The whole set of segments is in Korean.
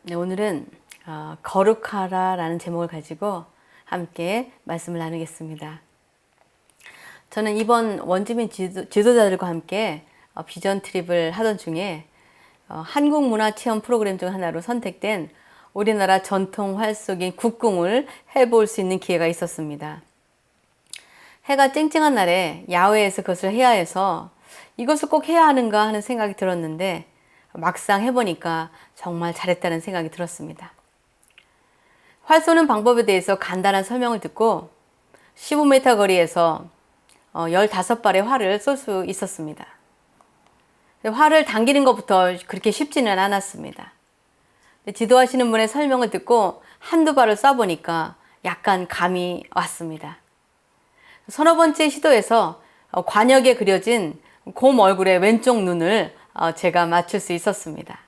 네, 오늘은 거룩하라 라는 제목을 가지고 함께 말씀을 나누겠습니다. 저는 이번 원주민 지도자들과 함께 비전 트립을 하던 중에 한국 문화 체험 프로그램 중 하나로 선택된 우리나라 전통 활속인 국궁을 해볼 수 있는 기회가 있었습니다. 해가 쨍쨍한 날에 야외에서 그것을 해야 해서 이것을 꼭 해야 하는가 하는 생각이 들었는데 막상 해보니까 정말 잘했다는 생각이 들었습니다. 활 쏘는 방법에 대해서 간단한 설명을 듣고 15m 거리에서 15발의 활을 쏠 수 있었습니다. 활을 당기는 것부터 그렇게 쉽지는 않았습니다. 지도하시는 분의 설명을 듣고 한두 발을 쏴보니까 약간 감이 왔습니다. 서너 번째 시도에서 관역에 그려진 곰 얼굴의 왼쪽 눈을 제가 맞출 수 있었습니다.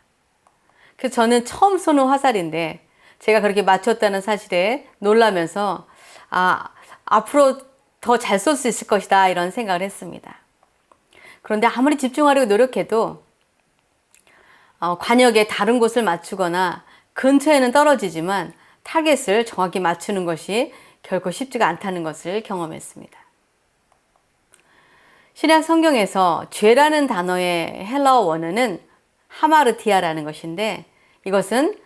그래서 저는 처음 쏘는 화살인데 제가 그렇게 맞췄다는 사실에 놀라면서 앞으로 더 잘 쏠 수 있을 것이다 이런 생각을 했습니다. 그런데 아무리 집중하려고 노력해도 관역의 다른 곳을 맞추거나 근처에는 떨어지지만 타겟을 정확히 맞추는 것이 결코 쉽지가 않다는 것을 경험했습니다. 신약 성경에서 죄라는 단어의 헬라어 원어는 하마르티아라는 것인데 이것은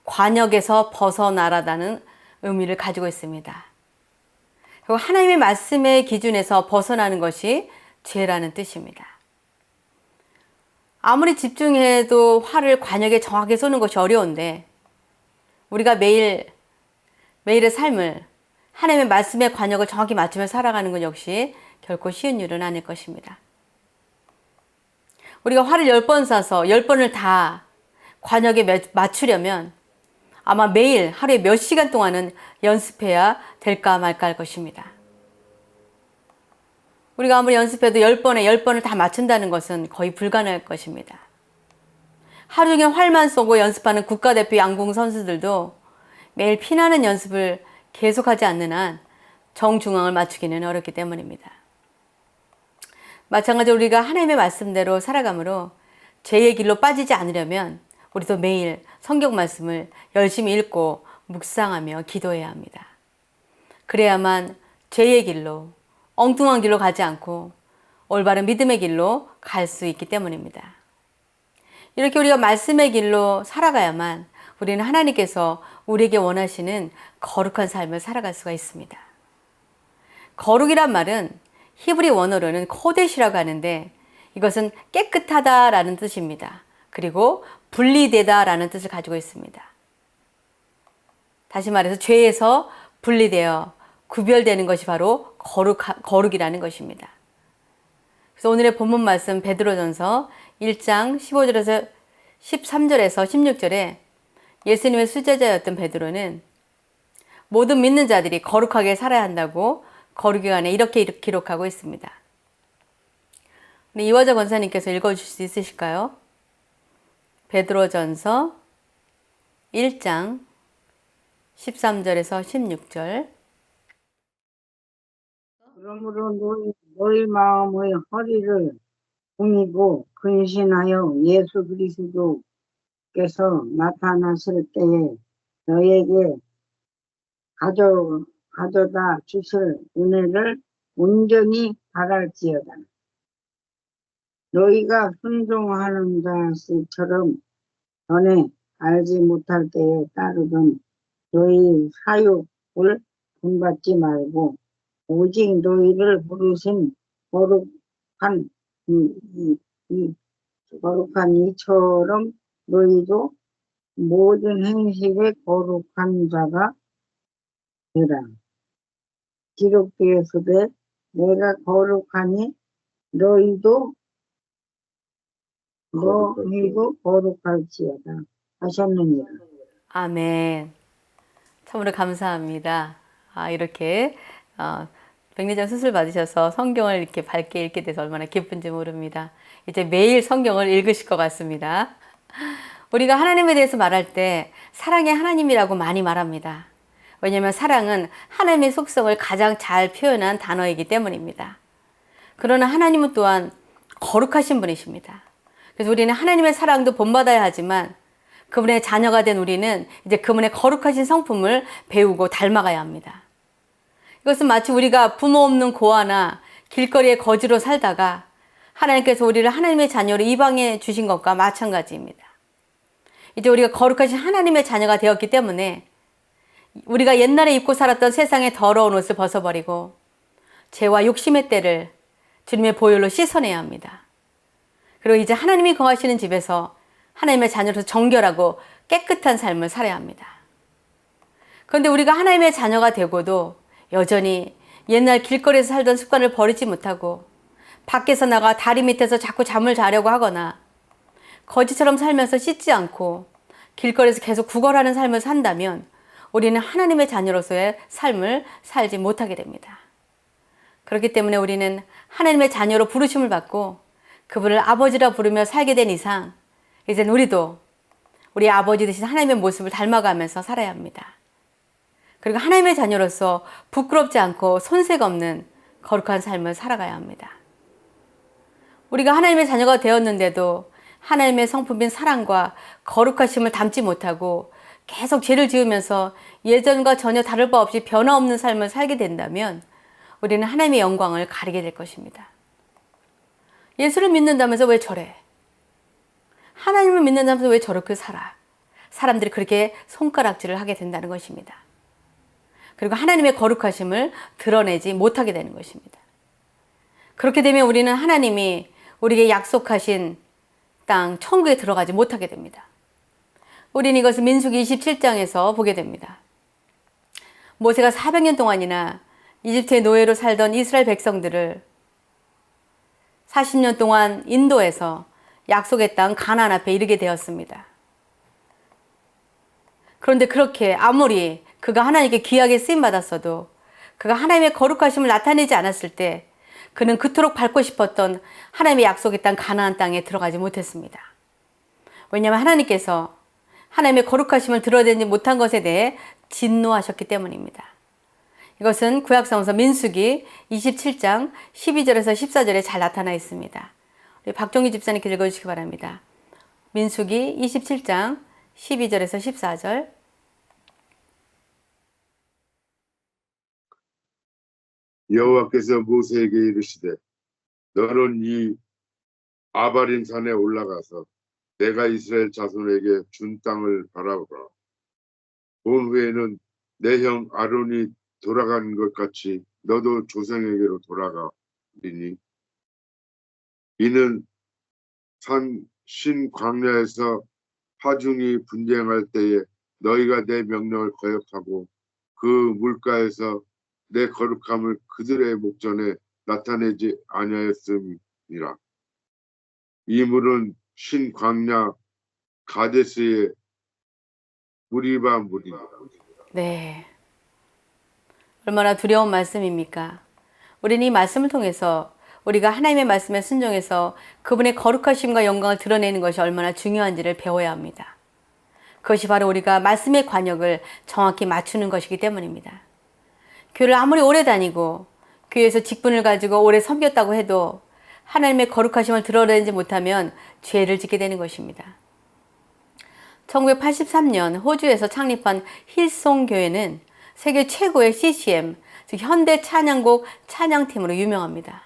관역에서 벗어나라다는 의미를 가지고 있습니다. 그리고 하나님의 말씀의 기준에서 벗어나는 것이 죄라는 뜻입니다. 아무리 집중해도 활을 관역에 정확히 쏘는 것이 어려운데 우리가 매일의 삶을 하나님의 말씀의 관역을 정확히 맞추며 살아가는 것 역시 결코 쉬운 일은 아닐 것입니다. 우리가 활을 10번 쏴서 10번을 다 관역에 맞추려면 아마 매일 하루에 몇 시간 동안은 연습해야 될까 말까 할 것입니다. 우리가 아무리 연습해도 10번에 10번을 다 맞춘다는 것은 거의 불가능할 것입니다. 하루 종일 활만 쏘고 연습하는 국가대표 양궁 선수들도 매일 피나는 연습을 계속하지 않는 한 정중앙을 맞추기는 어렵기 때문입니다. 마찬가지로 우리가 하나님의 말씀대로 살아감으로 죄의 길로 빠지지 않으려면 우리도 매일 성경 말씀을 열심히 읽고 묵상하며 기도해야 합니다. 그래야만 죄의 길로, 엉뚱한 길로 가지 않고 올바른 믿음의 길로 갈 수 있기 때문입니다. 이렇게 우리가 말씀의 길로 살아가야만 우리는 하나님께서 우리에게 원하시는 거룩한 삶을 살아갈 수가 있습니다. 거룩이란 말은 히브리 원어로는 코데시라고 하는데 이것은 깨끗하다라는 뜻입니다. 그리고 분리되다라는 뜻을 가지고 있습니다. 다시 말해서 죄에서 분리되어 구별되는 것이 바로 거룩이라는 것입니다. 그래서 오늘의 본문 말씀 베드로전서 1장 15절에서 13절에서 16절에 예수님의 수제자였던 베드로는 모든 믿는 자들이 거룩하게 살아야 한다고 거룩기관에 이렇게 기록하고 있습니다. 이화자 권사님께서 읽어주실 수 있으실까요? 베드로전서 1장 13절에서 16절. 그러므로 너희 마음의 허리를 공이고 근신하여 예수 그리스도께서 나타나실 때에 너에게 가져다 주실 은혜를 온전히 바랄지어다. 너희가 순종하는 자처럼 전에 알지 못할 때에 따르던 너희 사욕을 본받지 말고 오직 너희를 부르신 거룩한 이처럼 너희도 모든 행실에 거룩한 자가 되라. 기록되었으되 내가 거룩하니 너희도 거룩할지어다 하셨느니라. 아멘. 참으로 감사합니다. 이렇게 백내장 수술 받으셔서 성경을 이렇게 밝게 읽게 돼서 얼마나 기쁜지 모릅니다. 이제 매일 성경을 읽으실 것 같습니다. 우리가 하나님에 대해서 말할 때 사랑의 하나님이라고 많이 말합니다. 왜냐하면 사랑은 하나님의 속성을 가장 잘 표현한 단어이기 때문입니다. 그러나 하나님은 또한 거룩하신 분이십니다. 그래서 우리는 하나님의 사랑도 본받아야 하지만 그분의 자녀가 된 우리는 이제 그분의 거룩하신 성품을 배우고 닮아가야 합니다. 이것은 마치 우리가 부모 없는 고아나 길거리의 거지로 살다가 하나님께서 우리를 하나님의 자녀로 입양해 주신 것과 마찬가지입니다. 이제 우리가 거룩하신 하나님의 자녀가 되었기 때문에 우리가 옛날에 입고 살았던 세상의 더러운 옷을 벗어버리고 죄와 욕심의 때를 주님의 보혈로 씻어내야 합니다. 그리고 이제 하나님이 거하시는 집에서 하나님의 자녀로서 정결하고 깨끗한 삶을 살아야 합니다. 그런데 우리가 하나님의 자녀가 되고도 여전히 옛날 길거리에서 살던 습관을 버리지 못하고 밖에서 나가 다리 밑에서 자꾸 잠을 자려고 하거나 거지처럼 살면서 씻지 않고 길거리에서 계속 구걸하는 삶을 산다면 우리는 하나님의 자녀로서의 삶을 살지 못하게 됩니다. 그렇기 때문에 우리는 하나님의 자녀로 부르심을 받고 그분을 아버지라 부르며 살게 된 이상 이젠 우리도 우리 아버지 되신 하나님의 모습을 닮아가면서 살아야 합니다. 그리고 하나님의 자녀로서 부끄럽지 않고 손색 없는 거룩한 삶을 살아가야 합니다. 우리가 하나님의 자녀가 되었는데도 하나님의 성품인 사랑과 거룩하심을 담지 못하고 계속 죄를 지으면서 예전과 전혀 다를 바 없이 변화 없는 삶을 살게 된다면 우리는 하나님의 영광을 가리게 될 것입니다. 예수를 믿는다면서 왜 저래? 하나님을 믿는다면서 왜 저렇게 살아? 사람들이 그렇게 손가락질을 하게 된다는 것입니다. 그리고 하나님의 거룩하심을 드러내지 못하게 되는 것입니다. 그렇게 되면 우리는 하나님이 우리에게 약속하신 땅 천국에 들어가지 못하게 됩니다. 우리는 이것을 민수기 27장에서 보게 됩니다. 모세가 400년 동안이나 이집트의 노예로 살던 이스라엘 백성들을 40년 동안 인도에서 약속의 땅 가나안 앞에 이르게 되었습니다. 그런데 그렇게 아무리 그가 하나님께 귀하게 쓰임받았어도 그가 하나님의 거룩하심을 나타내지 않았을 때 그는 그토록 밟고 싶었던 하나님의 약속의 땅 가나안 땅에 들어가지 못했습니다. 왜냐하면 하나님께서 하나님의 거룩하심을 드러내지 못한 것에 대해 진노하셨기 때문입니다. 이것은 구약성서 민수기 27장 12절에서 14절에 잘 나타나 있습니다. 우리 박종희 집사님께 읽어주시기 바랍니다. 민수기 27장 12절에서 14절. 여호와께서 모세에게 이르시되 너는 이 아바림 산에 올라가서 내가 이스라엘 자손에게 준 땅을 바라보라. 본 후에는 내 형 아론이 돌아간 것 같이 너도 조상에게로 돌아가리니 이는 산 신광야에서 하중이 분쟁할 때에 너희가 내 명령을 거역하고 그 물가에서 내 거룩함을 그들의 목전에 나타내지 아니하였음이라. 이 물은 신광야 가데스의 무리바 물이라. 네. 얼마나 두려운 말씀입니까? 우리는 이 말씀을 통해서 우리가 하나님의 말씀에 순종해서 그분의 거룩하심과 영광을 드러내는 것이 얼마나 중요한지를 배워야 합니다. 그것이 바로 우리가 말씀의 관역을 정확히 맞추는 것이기 때문입니다. 교회를 아무리 오래 다니고 교회에서 직분을 가지고 오래 섬겼다고 해도 하나님의 거룩하심을 드러내지 못하면 죄를 짓게 되는 것입니다. 1983년 호주에서 창립한 힐송교회는 세계 최고의 CCM, 즉 현대 찬양곡 찬양팀으로 유명합니다.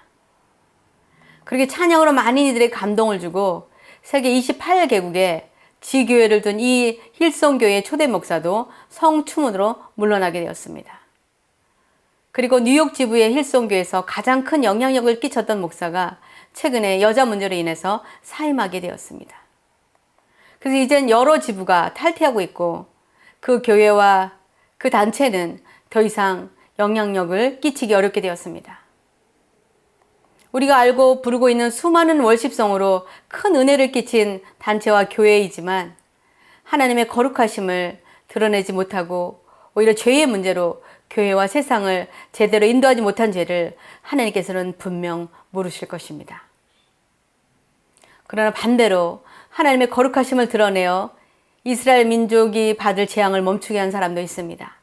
그렇게 찬양으로 많은 이들의 감동을 주고 세계 28개국에 지교회를 둔 이 힐송교회의 초대 목사도 성추문으로 물러나게 되었습니다. 그리고 뉴욕 지부의 힐송교회에서 가장 큰 영향력을 끼쳤던 목사가 최근에 여자 문제로 인해서 사임하게 되었습니다. 그래서 이젠 여러 지부가 탈퇴하고 있고 그 교회와 그 단체는 더 이상 영향력을 끼치기 어렵게 되었습니다. 우리가 알고 부르고 있는 수많은 월십성으로 큰 은혜를 끼친 단체와 교회이지만 하나님의 거룩하심을 드러내지 못하고 오히려 죄의 문제로 교회와 세상을 제대로 인도하지 못한 죄를 하나님께서는 분명 물으실 것입니다. 그러나 반대로 하나님의 거룩하심을 드러내어 이스라엘 민족이 받을 재앙을 멈추게 한 사람도 있습니다.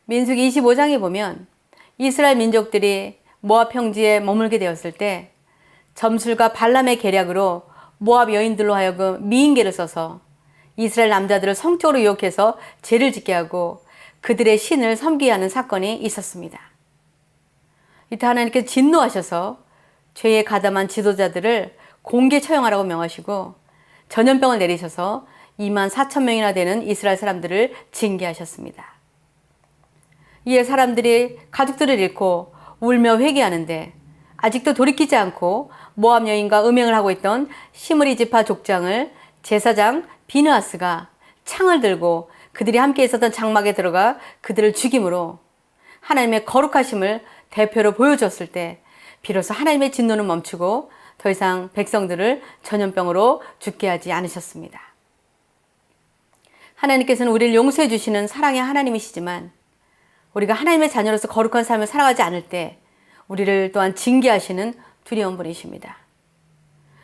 민수기 25장에 보면 이스라엘 민족들이 모압 평지에 머물게 되었을 때 점술과 발람의 계략으로 모압 여인들로 하여금 미인계를 써서 이스라엘 남자들을 성적으로 유혹해서 죄를 짓게 하고 그들의 신을 섬기게 하는 사건이 있었습니다. 이때 하나님께서 진노하셔서 죄에 가담한 지도자들을 공개 처형하라고 명하시고 전염병을 내리셔서 24,000명이나 되는 이스라엘 사람들을 징계하셨습니다. 이에 사람들이 가족들을 잃고 울며 회개하는데 아직도 돌이키지 않고 모압 여인과 음행을 하고 있던 시므리 지파 족장을 제사장 비느하스가 창을 들고 그들이 함께 있었던 장막에 들어가 그들을 죽임으로 하나님의 거룩하심을 대표로 보여줬을 때 비로소 하나님의 진노는 멈추고 더 이상 백성들을 전염병으로 죽게 하지 않으셨습니다. 하나님께서는 우리를 용서해 주시는 사랑의 하나님이시지만 우리가 하나님의 자녀로서 거룩한 삶을 살아가지 않을 때 우리를 또한 징계하시는 두려운 분이십니다.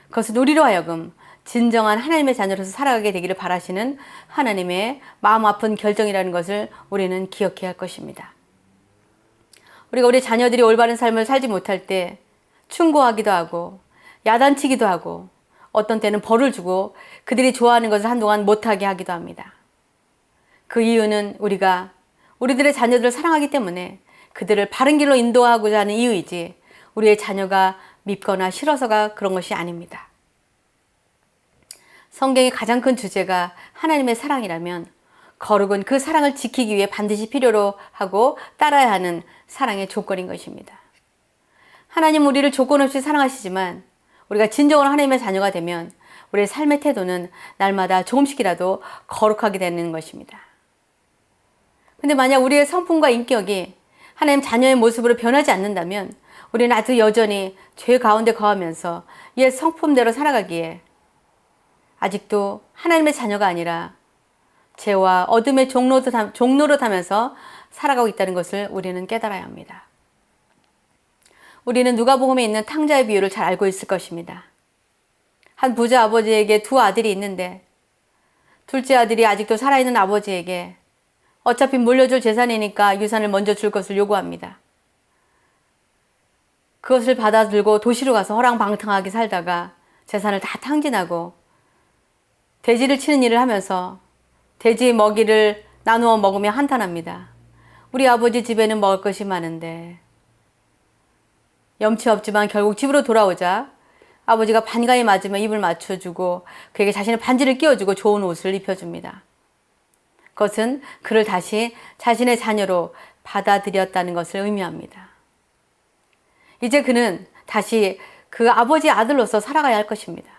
그것은 우리로 하여금 진정한 하나님의 자녀로서 살아가게 되기를 바라시는 하나님의 마음 아픈 결정이라는 것을 우리는 기억해야 할 것입니다. 우리가 우리 자녀들이 올바른 삶을 살지 못할 때 충고하기도 하고 야단치기도 하고 어떤 때는 벌을 주고 그들이 좋아하는 것을 한동안 못하게 하기도 합니다. 그 이유는 우리가 우리들의 자녀들을 사랑하기 때문에 그들을 바른 길로 인도하고자 하는 이유이지 우리의 자녀가 밉거나 싫어서가 그런 것이 아닙니다. 성경의 가장 큰 주제가 하나님의 사랑이라면 거룩은 그 사랑을 지키기 위해 반드시 필요로 하고 따라야 하는 사랑의 조건인 것입니다. 하나님 우리를 조건 없이 사랑하시지만 우리가 진정으로 하나님의 자녀가 되면 우리의 삶의 태도는 날마다 조금씩이라도 거룩하게 되는 것입니다. 근데 만약 우리의 성품과 인격이 하나님 자녀의 모습으로 변하지 않는다면 우리는 아직 여전히 죄 가운데 거하면서 옛 성품대로 살아가기에 아직도 하나님의 자녀가 아니라 죄와 어둠의 종로로 타면서 살아가고 있다는 것을 우리는 깨달아야 합니다. 우리는 누가복음에 있는 탕자의 비유를 잘 알고 있을 것입니다. 한 부자 아버지에게 두 아들이 있는데 둘째 아들이 아직도 살아있는 아버지에게 어차피 물려줄 재산이니까 유산을 먼저 줄 것을 요구합니다. 그것을 받아들고 도시로 가서 허랑방탕하게 살다가 재산을 다 탕진하고 돼지를 치는 일을 하면서 돼지 먹이를 나누어 먹으며 한탄합니다. 우리 아버지 집에는 먹을 것이 많은데. 염치 없지만 결국 집으로 돌아오자 아버지가 반가이 맞으며 입을 맞춰주고 그에게 자신의 반지를 끼워주고 좋은 옷을 입혀줍니다. 그것은 그를 다시 자신의 자녀로 받아들였다는 것을 의미합니다. 이제 그는 다시 그 아버지의 아들로서 살아가야 할 것입니다.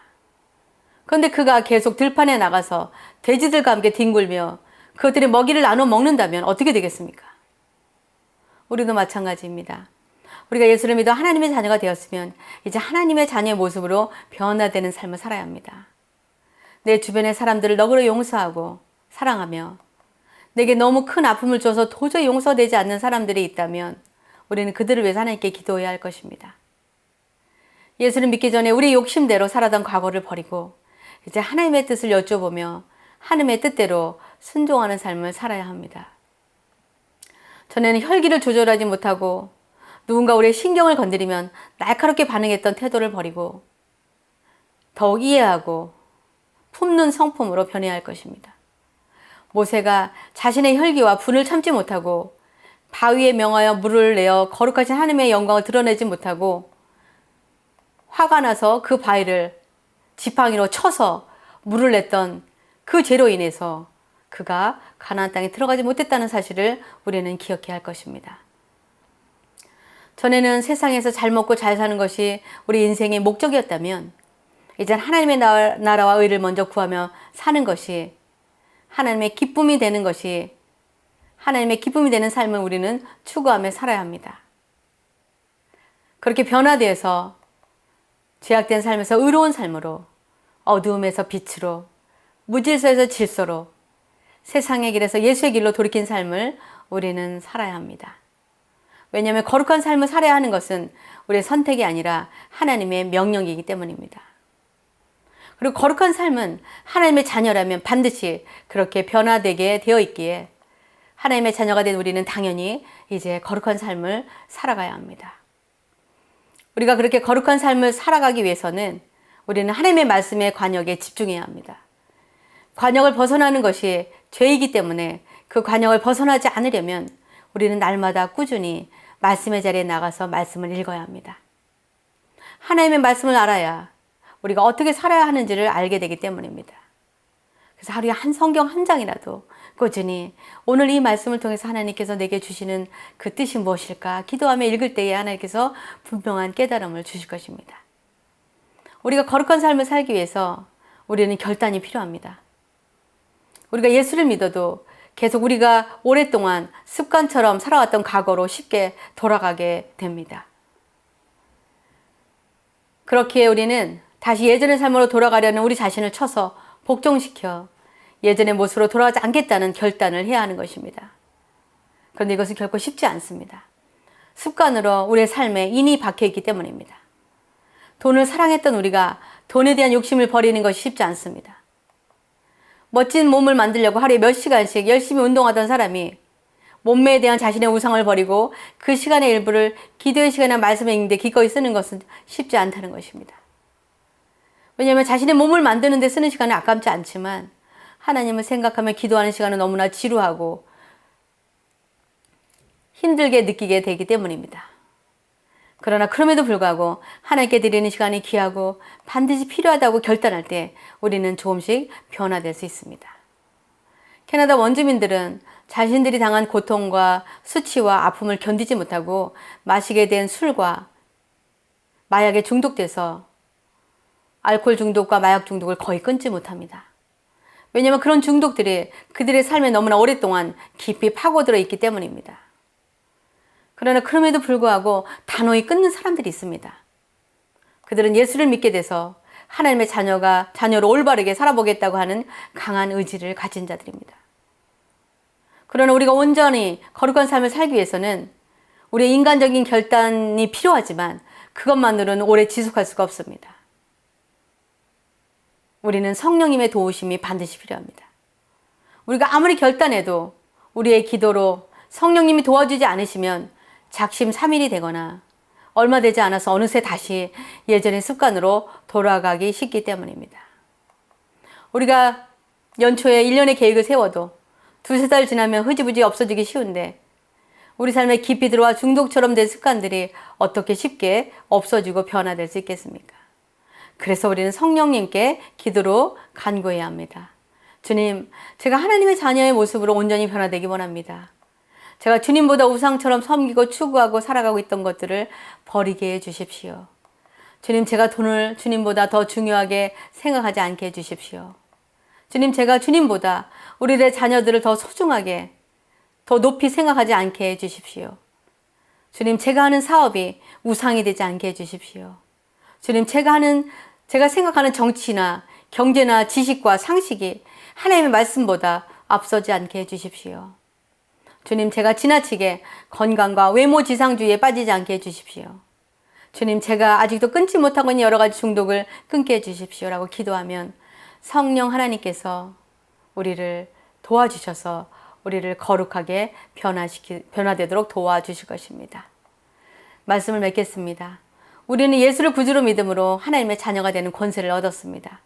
그런데 그가 계속 들판에 나가서 돼지들과 함께 뒹굴며 그것들이 먹이를 나눠 먹는다면 어떻게 되겠습니까? 우리도 마찬가지입니다. 우리가 예수를 믿어 하나님의 자녀가 되었으면 이제 하나님의 자녀의 모습으로 변화되는 삶을 살아야 합니다. 내 주변의 사람들을 너그러 용서하고 사랑하며 내게 너무 큰 아픔을 줘서 도저히 용서되지 않는 사람들이 있다면 우리는 그들을 위해서 하나님께 기도해야 할 것입니다. 예수를 믿기 전에 우리 욕심대로 살아던 과거를 버리고 이제 하나님의 뜻을 여쭤보며 하나님의 뜻대로 순종하는 삶을 살아야 합니다. 전에는 혈기를 조절하지 못하고 누군가 우리의 신경을 건드리면 날카롭게 반응했던 태도를 버리고 더욱 이해하고 품는 성품으로 변해야 할 것입니다. 모세가 자신의 혈기와 분을 참지 못하고 바위에 명하여 물을 내어 거룩하신 하나님의 영광을 드러내지 못하고 화가 나서 그 바위를 지팡이로 쳐서 물을 냈던 그 죄로 인해서 그가 가나안 땅에 들어가지 못했다는 사실을 우리는 기억해야 할 것입니다. 전에는 세상에서 잘 먹고 잘 사는 것이 우리 인생의 목적이었다면 이젠 하나님의 나라와 의를 먼저 구하며 사는 것이 하나님의 기쁨이 되는 것이 하나님의 기쁨이 되는 삶을 우리는 추구하며 살아야 합니다. 그렇게 변화되어서 죄악된 삶에서 의로운 삶으로 어두움에서 빛으로 무질서에서 질서로 세상의 길에서 예수의 길로 돌이킨 삶을 우리는 살아야 합니다. 왜냐하면 거룩한 삶을 살아야 하는 것은 우리의 선택이 아니라 하나님의 명령이기 때문입니다. 그리고 거룩한 삶은 하나님의 자녀라면 반드시 그렇게 변화되게 되어 있기에 하나님의 자녀가 된 우리는 당연히 이제 거룩한 삶을 살아가야 합니다. 우리가 그렇게 거룩한 삶을 살아가기 위해서는 우리는 하나님의 말씀의 관역에 집중해야 합니다. 관역을 벗어나는 것이 죄이기 때문에 그 관역을 벗어나지 않으려면 우리는 날마다 꾸준히 말씀의 자리에 나가서 말씀을 읽어야 합니다. 하나님의 말씀을 알아야 우리가 어떻게 살아야 하는지를 알게 되기 때문입니다. 그래서 하루에 한 성경 한 장이라도 꾸준히 오늘 이 말씀을 통해서 하나님께서 내게 주시는 그 뜻이 무엇일까 기도하며 읽을 때에 하나님께서 분명한 깨달음을 주실 것입니다. 우리가 거룩한 삶을 살기 위해서 우리는 결단이 필요합니다. 우리가 예수를 믿어도 계속 우리가 오랫동안 습관처럼 살아왔던 과거로 쉽게 돌아가게 됩니다. 그렇기에 우리는 다시 예전의 삶으로 돌아가려는 우리 자신을 쳐서 복종시켜 예전의 모습으로 돌아가지 않겠다는 결단을 해야 하는 것입니다. 그런데 이것은 결코 쉽지 않습니다. 습관으로 우리의 삶에 인이 박혀있기 때문입니다. 돈을 사랑했던 우리가 돈에 대한 욕심을 버리는 것이 쉽지 않습니다. 멋진 몸을 만들려고 하루에 몇 시간씩 열심히 운동하던 사람이 몸매에 대한 자신의 우상을 버리고 그 시간의 일부를 기도의 시간이나 말씀을 읽는데 기꺼이 쓰는 것은 쉽지 않다는 것입니다. 왜냐하면 자신의 몸을 만드는 데 쓰는 시간은 아깝지 않지만 하나님을 생각하며 기도하는 시간은 너무나 지루하고 힘들게 느끼게 되기 때문입니다. 그러나 그럼에도 불구하고 하나님께 드리는 시간이 귀하고 반드시 필요하다고 결단할 때 우리는 조금씩 변화될 수 있습니다. 캐나다 원주민들은 자신들이 당한 고통과 수치와 아픔을 견디지 못하고 마시게 된 술과 마약에 중독돼서 알코올 중독과 마약 중독을 거의 끊지 못합니다. 왜냐하면 그런 중독들이 그들의 삶에 너무나 오랫동안 깊이 파고들어 있기 때문입니다. 그러나 그럼에도 불구하고 단호히 끊는 사람들이 있습니다. 그들은 예수를 믿게 돼서 하나님의 자녀로 올바르게 살아보겠다고 하는 강한 의지를 가진 자들입니다. 그러나 우리가 온전히 거룩한 삶을 살기 위해서는 우리의 인간적인 결단이 필요하지만 그것만으로는 오래 지속할 수가 없습니다. 우리는 성령님의 도우심이 반드시 필요합니다. 우리가 아무리 결단해도 우리의 기도로 성령님이 도와주지 않으시면 작심삼일이 되거나 얼마 되지 않아서 어느새 다시 예전의 습관으로 돌아가기 쉽기 때문입니다. 우리가 연초에 1년의 계획을 세워도 두세 달 지나면 흐지부지 없어지기 쉬운데 우리 삶에 깊이 들어와 중독처럼 된 습관들이 어떻게 쉽게 없어지고 변화될 수 있겠습니까? 그래서 우리는 성령님께 기도로 간구해야 합니다. 주님, 제가 하나님의 자녀의 모습으로 온전히 변화되기 원합니다. 제가 주님보다 우상처럼 섬기고 추구하고 살아가고 있던 것들을 버리게 해 주십시오. 주님, 제가 돈을 주님보다 더 중요하게 생각하지 않게 해 주십시오. 주님, 제가 주님보다 우리의 자녀들을 더 소중하게, 더 높이 생각하지 않게 해 주십시오. 주님, 제가 하는 사업이 우상이 되지 않게 해 주십시오. 주님, 제가 생각하는 정치나 경제나 지식과 상식이 하나님의 말씀보다 앞서지 않게 해 주십시오. 주님, 제가 지나치게 건강과 외모 지상주의에 빠지지 않게 해주십시오. 주님, 제가 아직도 끊지 못하고 있는 여러 가지 중독을 끊게 해주십시오. 라고 기도하면 성령 하나님께서 우리를 도와주셔서 우리를 거룩하게 변화되도록 도와주실 것입니다. 말씀을 맺겠습니다. 우리는 예수를 구주로 믿음으로 하나님의 자녀가 되는 권세를 얻었습니다.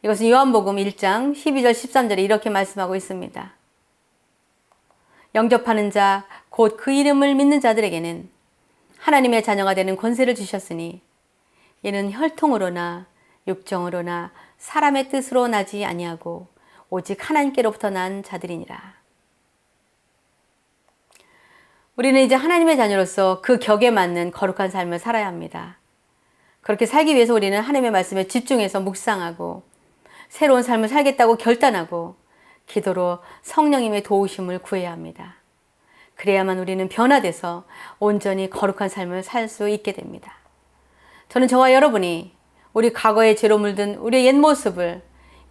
이것은 요한복음 1장 12절 13절에 이렇게 말씀하고 있습니다. 영접하는 자, 곧 그 이름을 믿는 자들에게는 하나님의 자녀가 되는 권세를 주셨으니 이는 혈통으로나 육정으로나 사람의 뜻으로 나지 아니하고 오직 하나님께로부터 난 자들이니라. 우리는 이제 하나님의 자녀로서 그 격에 맞는 거룩한 삶을 살아야 합니다. 그렇게 살기 위해서 우리는 하나님의 말씀에 집중해서 묵상하고 새로운 삶을 살겠다고 결단하고 기도로 성령님의 도우심을 구해야 합니다. 그래야만 우리는 변화돼서 온전히 거룩한 삶을 살 수 있게 됩니다. 저는 저와 여러분이 우리 과거의 죄로 물든 우리의 옛 모습을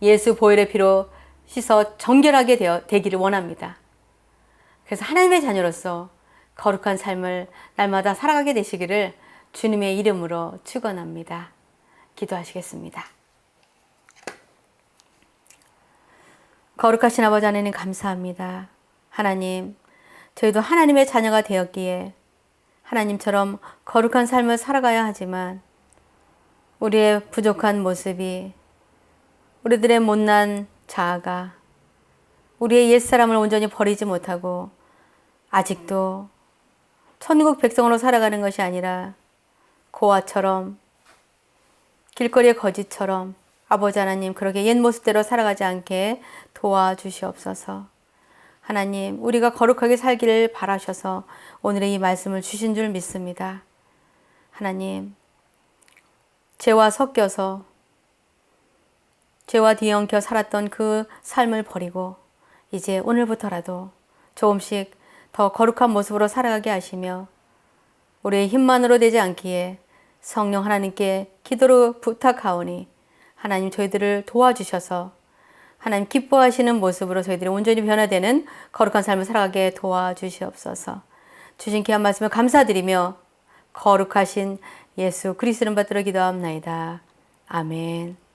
예수 보혈의 피로 씻어 정결하게 되기를 원합니다. 그래서 하나님의 자녀로서 거룩한 삶을 날마다 살아가게 되시기를 주님의 이름으로 축원합니다. 기도하시겠습니다. 거룩하신 아버지 하나님 감사합니다. 하나님, 저희도 하나님의 자녀가 되었기에 하나님처럼 거룩한 삶을 살아가야 하지만 우리의 부족한 모습이, 우리들의 못난 자아가 우리의 옛사람을 온전히 버리지 못하고 아직도 천국 백성으로 살아가는 것이 아니라 고아처럼 길거리의 거지처럼 아버지 하나님 그렇게 옛 모습대로 살아가지 않게 도와주시옵소서. 하나님 우리가 거룩하게 살기를 바라셔서 오늘의 이 말씀을 주신 줄 믿습니다. 하나님 죄와 섞여서 죄와 뒤엉켜 살았던 그 삶을 버리고 이제 오늘부터라도 조금씩 더 거룩한 모습으로 살아가게 하시며 우리의 힘만으로 되지 않기에 성령 하나님께 기도로 부탁하오니 하나님 저희들을 도와주셔서 하나님 기뻐하시는 모습으로 저희들이 온전히 변화되는 거룩한 삶을 살아가게 도와주시옵소서. 주신 귀한 말씀을 감사드리며 거룩하신 예수 그리스도를 받들어 기도합나이다. 아멘.